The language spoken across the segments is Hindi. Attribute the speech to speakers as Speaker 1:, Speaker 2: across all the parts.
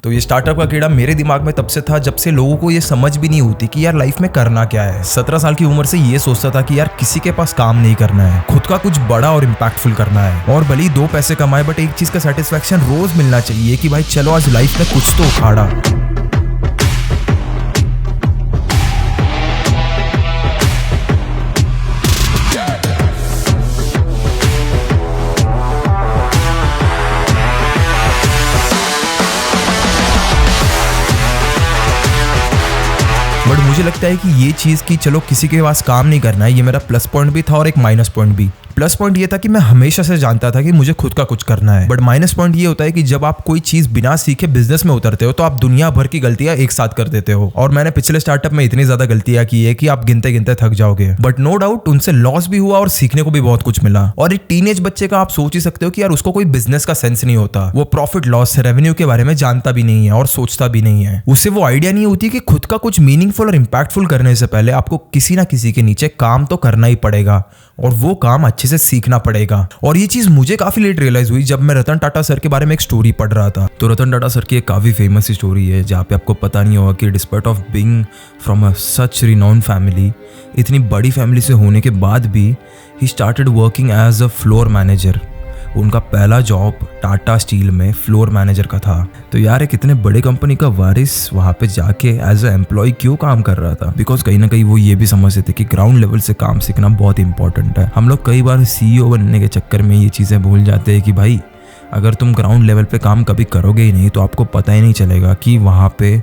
Speaker 1: तो ये स्टार्टअप का कीड़ा मेरे दिमाग में तब से था जब से लोगों को ये समझ भी नहीं होती कि यार लाइफ में करना क्या है। 17 साल की उम्र से ये सोचता था कि यार किसी के पास काम नहीं करना है, खुद का कुछ बड़ा और इम्पैक्टफुल करना है, और भले ही 2 पैसे कमाए बट एक चीज का सेटिस्फेक्शन रोज मिलना चाहिए कि भाई चलो आज लाइफ में कुछ तो उखाड़ा। बट मुझे लगता है कि ये चीज़ कि चलो किसी के पास काम नहीं करना है, ये मेरा प्लस पॉइंट भी था और एक माइनस पॉइंट भी। प्लस पॉइंट ये था कि मैं हमेशा से जानता था कि मुझे खुद का कुछ करना है, बट माइनस पॉइंट ये होता है कि जब आप कोई चीज़ बिना सीखे बिजनेस में उतरते हो तो आप दुनिया भर की गलतियां एक साथ कर देते हो। और मैंने पिछले स्टार्टअप में इतनी ज़्यादा गलतियां की है कि आप गिनते गिनते थक जाओगे, बट नो डाउट उनसे लॉस भी हुआ और सीखने को भी बहुत कुछ मिला। और एक टीनेज बच्चे का आप सोच ही सकते हो कि यार उसको कोई बिजनेस का सेंस नहीं होता, वो प्रॉफिट लॉस रेवेन्यू के बारे में जानता भी नहीं है और सोचता भी नहीं है, उससे वो आइडिया नहीं होती कि खुद का कुछ मीनिंगफुल और इम्पैक्टफुल करने से पहले आपको किसी ना किसी के नीचे काम तो करना ही पड़ेगा और वो काम अच्छे से सीखना पड़ेगा। और ये चीज मुझे काफी लेट रियलाइज हुई जब मैं रतन टाटा सर के बारे में एक स्टोरी पढ़ रहा था। तो रतन टाटा सर की एक काफी फेमस स्टोरी है जहाँ पे आपको पता नहीं होगा कि despite of being from a such renowned family, इतनी बड़ी फैमिली से होने के बाद भी he started working as a floor manager. उनका पहला जॉब टाटा स्टील में फ्लोर मैनेजर का था। तो यार एक इतने बड़े कंपनी का वारिस वहाँ पे जाके एज अ एम्प्लॉय क्यों काम कर रहा था? बिकॉज कहीं ना कहीं वो ये भी समझते थे कि ग्राउंड लेवल से काम सीखना बहुत इंपॉर्टेंट है। हम लोग कई बार CEO बनने के चक्कर में ये चीज़ें भूल जाते हैं कि भाई अगर तुम ग्राउंड लेवल पे काम कभी करोगे ही नहीं तो आपको पता ही नहीं चलेगा कि वहाँ पे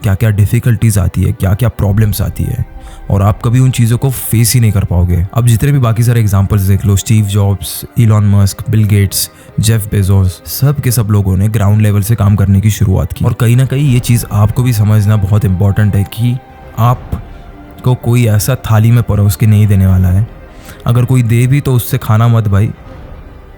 Speaker 1: क्या क्या डिफ़िकल्टीज़ आती है, क्या क्या प्रॉब्लम्स आती है, और आप कभी उन चीज़ों को फेस ही नहीं कर पाओगे। अब जितने भी बाकी सारे एग्जांपल्स देख लो, Steve Jobs, Elon Musk, Bill Gates, Jeff Bezos, सब के सब लोगों ने ग्राउंड लेवल से काम करने की शुरुआत की। और कहीं ना कहीं ये चीज़ आपको भी समझना बहुत इंपॉर्टेंट है कि आपको कोई ऐसा थाली में परोस के नहीं देने वाला है। अगर कोई दे भी तो उससे खाना मत भाई,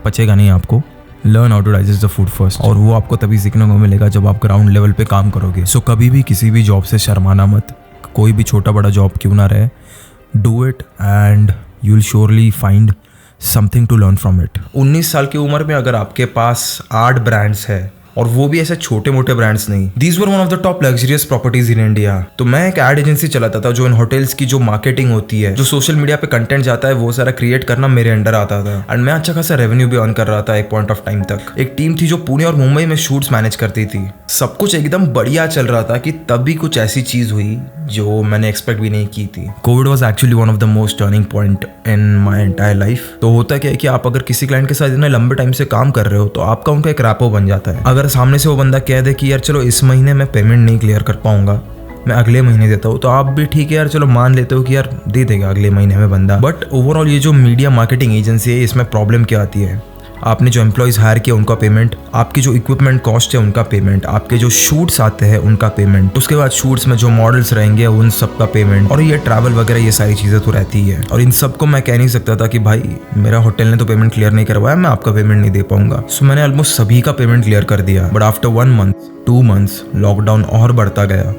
Speaker 1: पचेगा नहीं आपको। Learn how to digest the food first, और वो आपको तभी सीखने को मिलेगा जब आप ग्राउंड लेवल पे काम करोगे। सो कभी भी किसी भी जॉब से शर्माना मत, कोई भी छोटा बड़ा जॉब क्यों ना रहे, do it and you will surely find something to learn from it. 19 साल की उम्र में अगर आपके पास 8 ब्रांड्स है और वो भी ऐसे छोटे मोटे ब्रांड्स नहीं, these were one of the top luxurious properties in India. तो मैं एक एड एजेंसी चलाता था जो इन होटल्स की जो मार्केटिंग होती है, जो सोशल मीडिया पे कंटेंट जाता है, वो सारा क्रिएट करना मेरे अंडर आता था। एंड मैं अच्छा खासा रेवेन्यू भी अर्न कर रहा था एक पॉइंट ऑफ टाइम तक। एक टीम थी जो पुणे और मुंबई में शूट्स मैनेज करती थी। सब कुछ एकदम बढ़िया चल रहा था कि तभी कुछ ऐसी चीज हुई जो मैंने एक्सपेक्ट भी नहीं की थी। Covid was actually one of the most turning point in my entire life. तो होता क्या है कि आप अगर किसी क्लाइंट के साथ इतने लंबे टाइम से काम कर रहे हो तो आपका उनका एक रैपो बन जाता है। अगर सामने से वो बंदा कह दे कि यार चलो इस महीने मैं पेमेंट नहीं क्लियर कर पाऊंगा, मैं अगले महीने देता हूँ, तो आप भी ठीक है यार चलो मान लेते हो कि यार दे देगा अगले महीने में बंदा। बट ओवरऑल ये जो मीडिया मार्केटिंग एजेंसी है, इसमें प्रॉब्लम क्या आती है? आपने जो एम्प्लॉयज़ हायर किया उनका पेमेंट, आपकी जो इक्विपमेंट कॉस्ट है उनका पेमेंट, आपके जो शूट्स आते हैं उनका पेमेंट, उसके बाद शूट्स में जो मॉडल्स रहेंगे उन सब का पेमेंट, और ये ट्रैवल वगैरह ये सारी चीज़ें तो रहती है। और इन सब को मैं कह नहीं सकता था कि भाई मेरा होटल ने तो पेमेंट क्लियर नहीं करवाया, मैं आपका पेमेंट नहीं दे पाऊंगा। सो मैंने ऑलमोस्ट सभी का पेमेंट क्लियर कर दिया। But after 1 month 2 months lockdown और बढ़ता गया,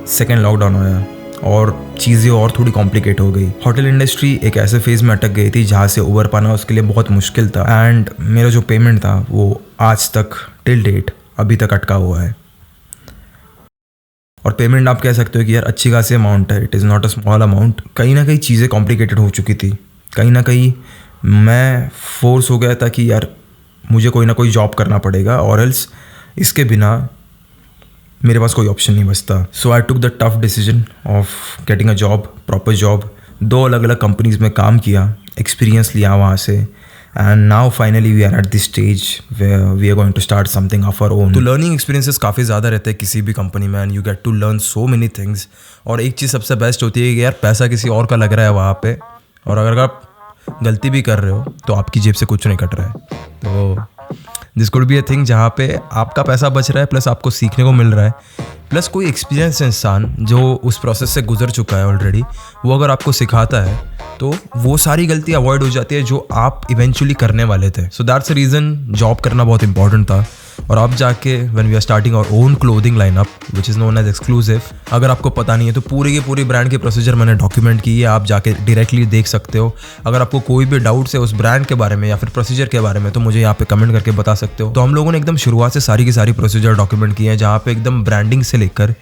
Speaker 1: सेकेंड लॉकडाउन आया और चीज़ें और थोड़ी कॉम्प्लिकेट हो गई। होटल इंडस्ट्री एक ऐसे फेज में अटक गई थी जहाँ से उबर पाना उसके लिए बहुत मुश्किल था। एंड मेरा जो पेमेंट था वो आज तक टिल डेट अभी तक अटका हुआ है। और पेमेंट आप कह सकते हो कि यार अच्छी खासी अमाउंट है, it is not a small amount. कहीं ना कहीं चीज़ें कॉम्प्लिकेटेड हो चुकी थी, कहीं ना कहीं मैं फोर्स हो गया था कि यार मुझे कोई ना कोई जॉब करना पड़ेगा और एल्स इसके बिना मेरे पास कोई ऑप्शन नहीं बचता। So I took the tough decision of getting a job, proper job. 2 अलग अलग कंपनीज में काम किया, एक्सपीरियंस लिया वहाँ से, and now finally we are at this stage where we are going to start something of our own. तो लर्निंग एक्सपीरियंसेस काफ़ी ज़्यादा रहते हैं किसी भी कंपनी में, and you get to learn so many things. और एक चीज़ सबसे बेस्ट होती है कि यार पैसा किसी और का लग रहा है वहाँ पे, और अगर आप गलती भी कर रहे हो तो आपकी जेब से कुछ नहीं कट रहा है। तो this could be a thing जहाँ पे आपका पैसा बच रहा है प्लस आपको सीखने को मिल रहा है प्लस कोई एक्सपीरियंस इंसान जो उस प्रोसेस से गुजर चुका है ऑलरेडी, वो अगर आपको सिखाता है तो वो सारी गलती अवॉइड हो जाती है जो आप इवेंचुअली करने वाले थे। So that's the reason job करना बहुत इंपॉर्टेंट था। और अब जाके when we are starting our own clothing lineup which is known as exclusive, अगर आपको पता नहीं है तो पूरी की पूरी ब्रांड की प्रोसीजर मैंने डॉक्यूमेंट की है, आप जाके डायरेक्टली देख सकते हो। अगर आपको कोई भी डाउट्स है उस ब्रांड के बारे में या फिर प्रोसीजर के बारे में तो मुझे यहाँ पे कमेंट करके बता सकते हो। तो हम लोगों ने एकदम शुरुआत से सारी की सारी प्रोसीजर डॉक्यूमेंट की है, जहाँ पे एकदम ब्रांडिंग से लेकर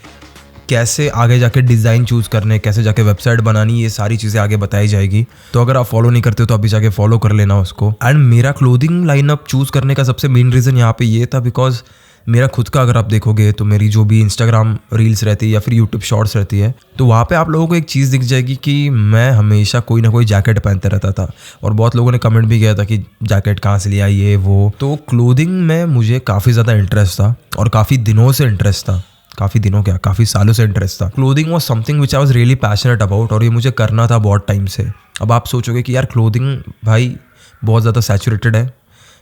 Speaker 1: कैसे आगे जाके डिज़ाइन चूज़ करने, कैसे जाके वेबसाइट बनानी, ये सारी चीज़ें आगे बताई जाएगी। तो अगर आप फॉलो नहीं करते हो तो अभी जाके फॉलो कर लेना उसको। एंड मेरा क्लोथिंग लाइनअप चूज़ करने का सबसे मेन रीज़न यहाँ पे ये था बिकॉज मेरा खुद का अगर आप देखोगे तो मेरी जो भी इंस्टाग्राम रील्स रहती है या फिर यूट्यूब शॉर्ट्स रहती है तो वहाँ पे आप लोगों को एक चीज़ दिख जाएगी कि मैं हमेशा कोई ना कोई जैकेट पहनते रहता था। और बहुत लोगों ने कमेंट भी किया था कि जैकेट कहाँ से लिया ये वो। तो क्लोथिंग में मुझे काफ़ी ज़्यादा इंटरेस्ट था और काफ़ी दिनों से इंटरेस्ट था, काफ़ी सालों से इंटरेस्ट था। Clothing was something which I was really passionate about और ये मुझे करना था बहुत टाइम से। अब आप सोचोगे कि यार क्लोथिंग भाई बहुत ज़्यादा सैचुरेटेड है,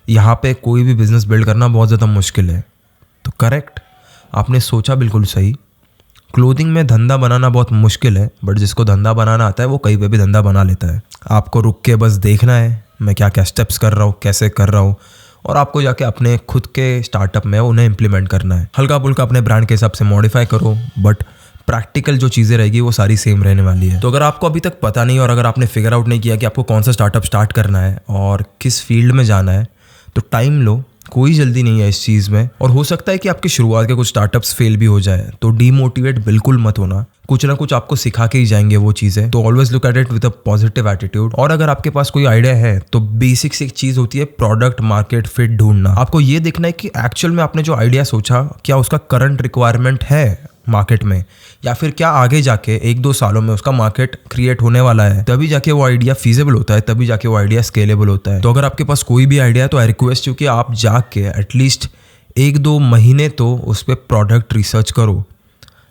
Speaker 1: यहाँ पे कोई भी बिजनेस बिल्ड करना बहुत ज़्यादा मुश्किल है। तो करेक्ट, आपने सोचा बिल्कुल सही। क्लोथिंग में धंधा बनाना बहुत मुश्किल है, बट जिसको धंधा बनाना आता है वो कहीं पे भी धंधा बना लेता है। आपको रुक के बस देखना है मैं क्या क्या स्टेप्स कर रहा हूँ, कैसे कर रहा हूँ, और आपको जाके अपने खुद के स्टार्टअप में उन्हें इम्प्लीमेंट करना है। हल्का फुल्का अपने ब्रांड के हिसाब से मॉडिफाई करो, बट प्रैक्टिकल जो चीज़ें रहेगी वो सारी सेम रहने वाली है। तो अगर आपको अभी तक पता नहीं और अगर आपने फिगर आउट नहीं किया कि आपको कौन सा स्टार्टअप स्टार्ट करना है और किस फील्ड में जाना है, तो टाइम लो, कोई जल्दी नहीं है इस चीज़ में। और हो सकता है कि आपकी शुरुआत के कुछ स्टार्टअप्स फेल भी हो जाए, तो डीमोटिवेट बिल्कुल मत होना, कुछ ना कुछ आपको सिखा के ही जाएंगे वो चीज़ें। तो always look at it with a positive attitude. और अगर आपके पास कोई आइडिया है तो बेसिक से एक चीज़ होती है प्रोडक्ट मार्केट फिट ढूंढना। आपको ये देखना है कि एक्चुअल में आपने जो आइडिया सोचा क्या उसका करंट रिक्वायरमेंट है मार्केट में, या फिर क्या आगे जाके 1-2 सालों में उसका मार्केट क्रिएट होने वाला है, तभी जाके वो आइडिया फीजिबल होता है, तभी जाके वो आइडिया स्केलेबल होता है। तो अगर आपके पास कोई भी आइडिया है तो आई रिक्वेस्ट यू कि आप जाके एटलीस्ट 1-2 महीने तो उस पर प्रोडक्ट रिसर्च करो,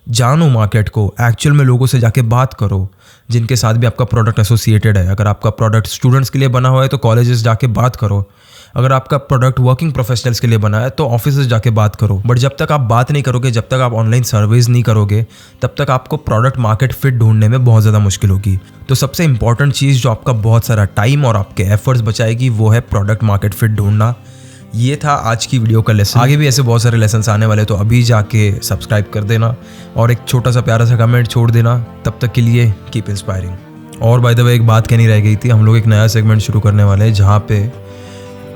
Speaker 1: जानो मार्केट को, एक्चुअल में लोगों से जाके बात करो जिनके साथ भी आपका प्रोडक्ट एसोसिएटेड है। अगर आपका प्रोडक्ट स्टूडेंट्स के लिए बना हुआ है तो कॉलेजेस जाके बात करो, अगर आपका प्रोडक्ट वर्किंग प्रोफेशनल्स के लिए बना है तो ऑफिस जाके बात करो। बट जब तक आप बात नहीं करोगे, जब तक आप ऑनलाइन सर्विस नहीं करोगे, तब तक आपको प्रोडक्ट मार्केट फिट ढूंढने में बहुत ज़्यादा मुश्किल होगी। तो सबसे इंपॉर्टेंट चीज़ जो आपका बहुत सारा टाइम और आपके एफर्ट्स बचाएगी वो है प्रोडक्ट मार्केट फिट ढूंढना। ये था आज की वीडियो का लेसन। आगे भी ऐसे बहुत सारे लेसन्स आने वाले, तो अभी जाके सब्सक्राइब कर देना और एक छोटा सा प्यारा सा कमेंट छोड़ देना। तब तक के लिए कीप इंस्पायरिंग। और बाय द वे एक बात कहनी रह गई थी, हम लोग एक नया सेगमेंट शुरू करने वाले हैं जहाँ पे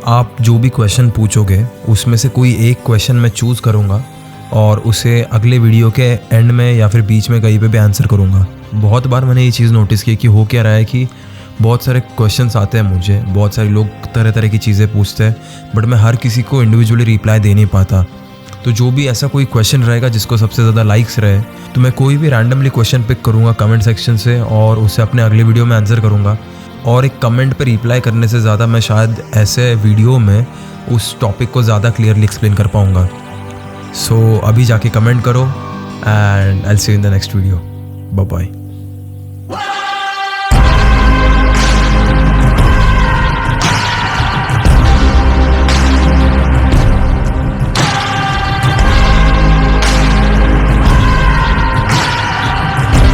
Speaker 1: आप जो भी क्वेश्चन पूछोगे उसमें से कोई एक क्वेश्चन मैं चूज़ करूँगा और उसे अगले वीडियो के एंड में या फिर बीच में कहीं पे भी आंसर करूँगा। बहुत बार मैंने ये चीज़ नोटिस की कि हो क्या रहा है कि बहुत सारे क्वेश्चंस आते हैं मुझे, बहुत सारे लोग तरह तरह की चीज़ें पूछते हैं, बट मैं हर किसी को इंडिविजुअली रिप्लाई दे नहीं पाता। तो जो भी ऐसा कोई क्वेश्चन रहेगा जिसको सबसे ज़्यादा लाइक्स रहे, तो मैं कोई भी रैंडमली क्वेश्चन पिक करूँगा कमेंट सेक्शन से और उसे अपने अगले वीडियो में आंसर करूँगा। और एक कमेंट पे रिप्लाई करने से ज़्यादा मैं शायद ऐसे वीडियो में उस टॉपिक को ज़्यादा क्लियरली एक्सप्लेन कर पाऊँगा। सो अभी जाके कमेंट करो and I will see you in the next video. Bye bye.